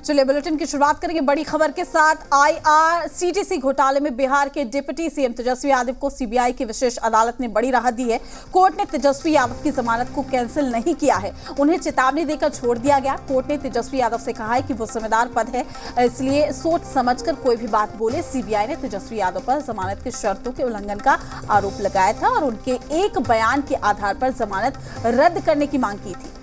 चलिए बुलेटिन की शुरुआत करेंगे बड़ी खबर के साथ। IRCTC घोटाले में बिहार के डिप्टी सीएम तेजस्वी यादव को सीबीआई की विशेष अदालत ने बड़ी राहत दी है। कोर्ट ने तेजस्वी यादव की जमानत को कैंसिल नहीं किया है, उन्हें चेतावनी देकर छोड़ दिया गया। कोर्ट ने तेजस्वी यादव से कहा है कि वो जिम्मेदार पद है, इसलिए सोच समझकर कोई भी बात बोले। सीबीआई ने तेजस्वी यादव पर जमानत की शर्तों के उल्लंघन का आरोप लगाया था और उनके एक बयान के आधार पर जमानत रद्द करने की मांग की थी।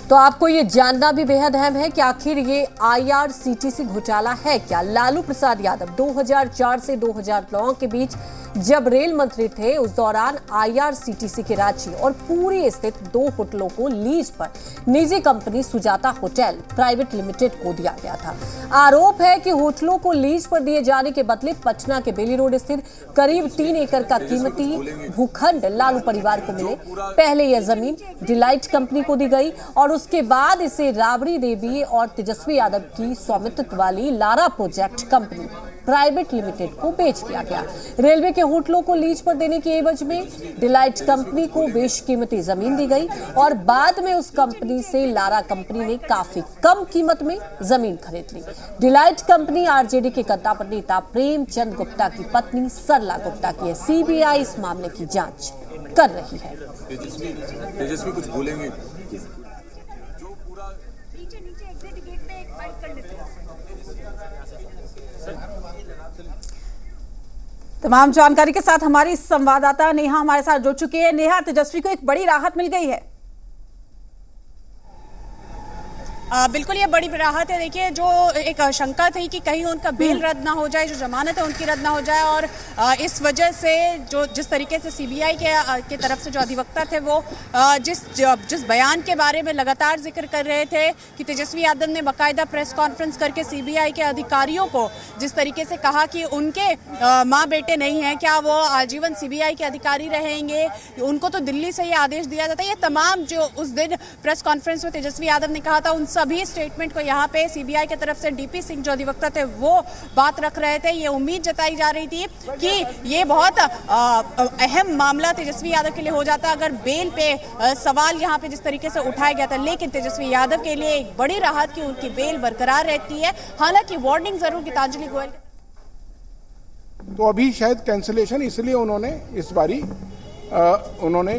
तो आपको ये जानना भी बेहद अहम है कि आखिर ये IRCTC घोटाला है क्या। लालू प्रसाद यादव 2004 से 2009 के बीच जब रेल मंत्री थे, उस दौरान IRCTC के रांची और पूरी स्थित 2 होटलों को लीज पर निजी company Sujata hotel private limited को दिया गया था। आरोप है कि होटलों को लीज पर दिए जाने के बदले पटना के बेली रोड स्थित करीब 3 एकड़ का कीमती भूखंड लालू परिवार को मिले। पहले यह जमीन डिलाइट कंपनी को दी गई और उसके बाद इसे राबड़ी देवी और तेजस्वी यादव की स्वामित्व वाली Lara project company private limited को बेच दिया गया। रेलवे के होटलों को लीज पर देने की एवज में डिलाइट कंपनी को बेशकीमती जमीन दी गई और बाद में उस कंपनी से लारा कंपनी ने काफी कम कीमत में जमीन खरीद ली। डिलाइट कंपनी आरजेडी के कद्दा नेता प्रेमचंद गुप्ता की पत्नी सरला गुप्ता की है। सीबीआई इस मामले की जांच कर रही है। तेजस्वी कुछ बोलेंगे? तमाम जानकारी के साथ हमारी संवाददाता नेहा हमारे साथ जुड़ चुकी है। नेहा, तेजस्वी को एक बड़ी राहत मिल गई है। बिल्कुल ये बड़ी राहत है। देखिए, जो एक शंका थी कि कहीं उनका बेल रद्द ना हो जाए, जो जमानत है उनकी रद्द ना हो जाए, और इस वजह से जो जिस तरीके से सीबीआई के तरफ से जो अधिवक्ता थे वो जिस बयान के बारे में लगातार जिक्र कर रहे थे कि तेजस्वी यादव ने बाकायदा प्रेस कॉन्फ्रेंस करके सीबीआई के अधिकारियों को जिस तरीके से कहा कि उनके माँ बेटे नहीं हैं, क्या वो आजीवन सीबीआई के अधिकारी रहेंगे, उनको तो दिल्ली से ये आदेश दिया जाता है। ये तमाम जो उस दिन प्रेस कॉन्फ्रेंस में तेजस्वी यादव ने कहा था, उन सभी स्टेटमेंट को यहाँ पे सीबीआई की तरफ से डीपी सिंह जो अधिवक्ता थे वो बात रख रहे थे। ये उम्मीद जताई जा रही थी कि ये बहुत अहम मामला तेजस्वी यादव के लिए हो जाता अगर बेल पे सवाल यहाँ पे जिस तरीके से उठाया गया था। लेकिन तेजस्वी यादव के लिए एक बड़ी राहत की उनकी बेल बरकरार रहती है। हालांकि वार्निंग जरूर गीतांजलि गोयल तो अभी शायद कैंसिलेशन इसलिए उन्होंने इस बारी उन्होंने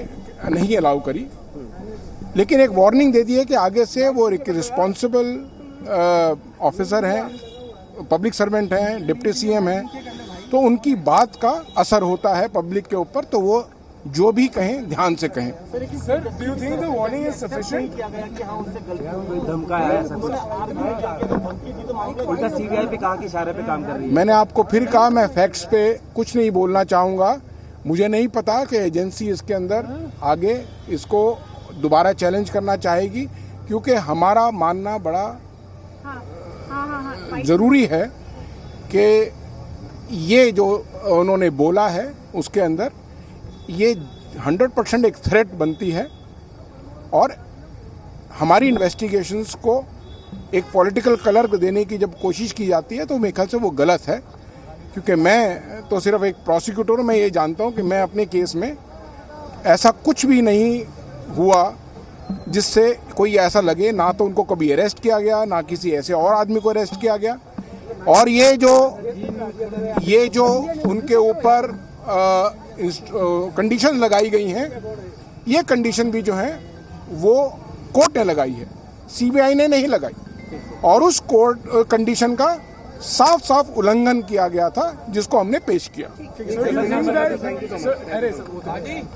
नहीं अलाउ करी, लेकिन एक वार्निंग दे दी है कि आगे से वो एक रिस्पॉन्सिबल ऑफिसर हैं, पब्लिक सर्वेंट हैं, डिप्टी सीएम हैं, तो उनकी बात का असर होता है पब्लिक के ऊपर, तो वो जो भी कहें ध्यान से कहें। Sir, do you think the warning is sufficient? धमकाया है, उल्टा सीबीआई पे कहा कि इशारे पे काम कर रही है। मैंने आपको फिर कहा, मैं फैक्ट्स पे कुछ नहीं बोलना चाहूँगा। मुझे नहीं पता कि एजेंसी इसके अंदर आगे इसको दोबारा चैलेंज करना चाहेगी, क्योंकि हमारा मानना बड़ा ज़रूरी है कि ये जो उन्होंने बोला है उसके अंदर ये 100% एक थ्रेट बनती है और हमारी इन्वेस्टिगेशंस को एक पॉलिटिकल कलर देने की जब कोशिश की जाती है तो मेरे ख्याल से वो गलत है। क्योंकि मैं तो सिर्फ एक प्रोसिक्यूटर, मैं ये जानता हूँ कि मैं अपने केस में ऐसा कुछ भी नहीं हुआ जिससे कोई ऐसा लगे, ना तो उनको कभी अरेस्ट किया गया, ना किसी ऐसे और आदमी को अरेस्ट किया गया। और ये जो उनके ऊपर कंडीशन लगाई गई हैं, ये कंडीशन भी जो है वो कोर्ट ने लगाई है, सीबीआई ने नहीं लगाई, और उस कोर्ट कंडीशन का साफ साफ उल्लंघन किया गया था जिसको हमने पेश किया।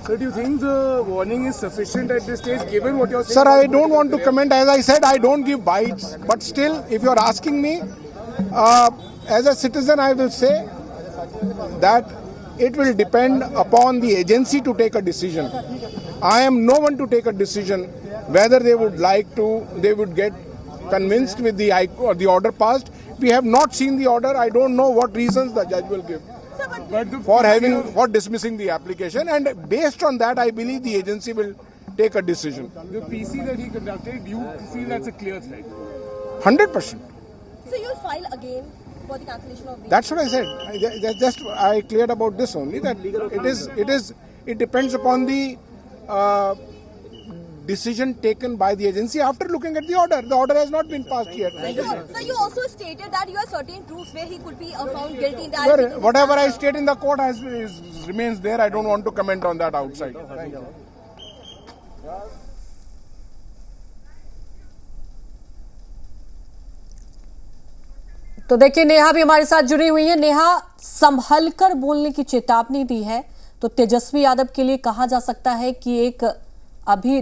Sir, do you think the warning is sufficient at this stage, given what you're saying? Sir, I don't want to comment. As I said, I don't give bites. But still, if you're asking me, as a citizen, I will say that it will depend upon the agency to take a decision. I am no one to take a decision whether they would get convinced with the order passed. We have not seen the order. I don't know what reasons the judge will give for dismissing the application, and based on that, I believe the agency will take a decision. The PC that he conducted, you feel that's a clear threat? 100%. So you'll file again for the cancellation of the... That's what I said. I cleared about this only, that it depends upon the decision taken by the agency after looking at the order. The order has not been passed yet. So you also stated that you have certain proofs where he could be found guilty in the Well, whatever I state in the court remains there. I don't want to comment on that outside. Thank you. तो देखिए नेहा भी हमारे साथ जुड़ी हुई है। नेहा, संभल कर बोलने की चेतावनी दी है, तो तेजस्वी यादव के लिए कहा जा सकता है कि एक अभी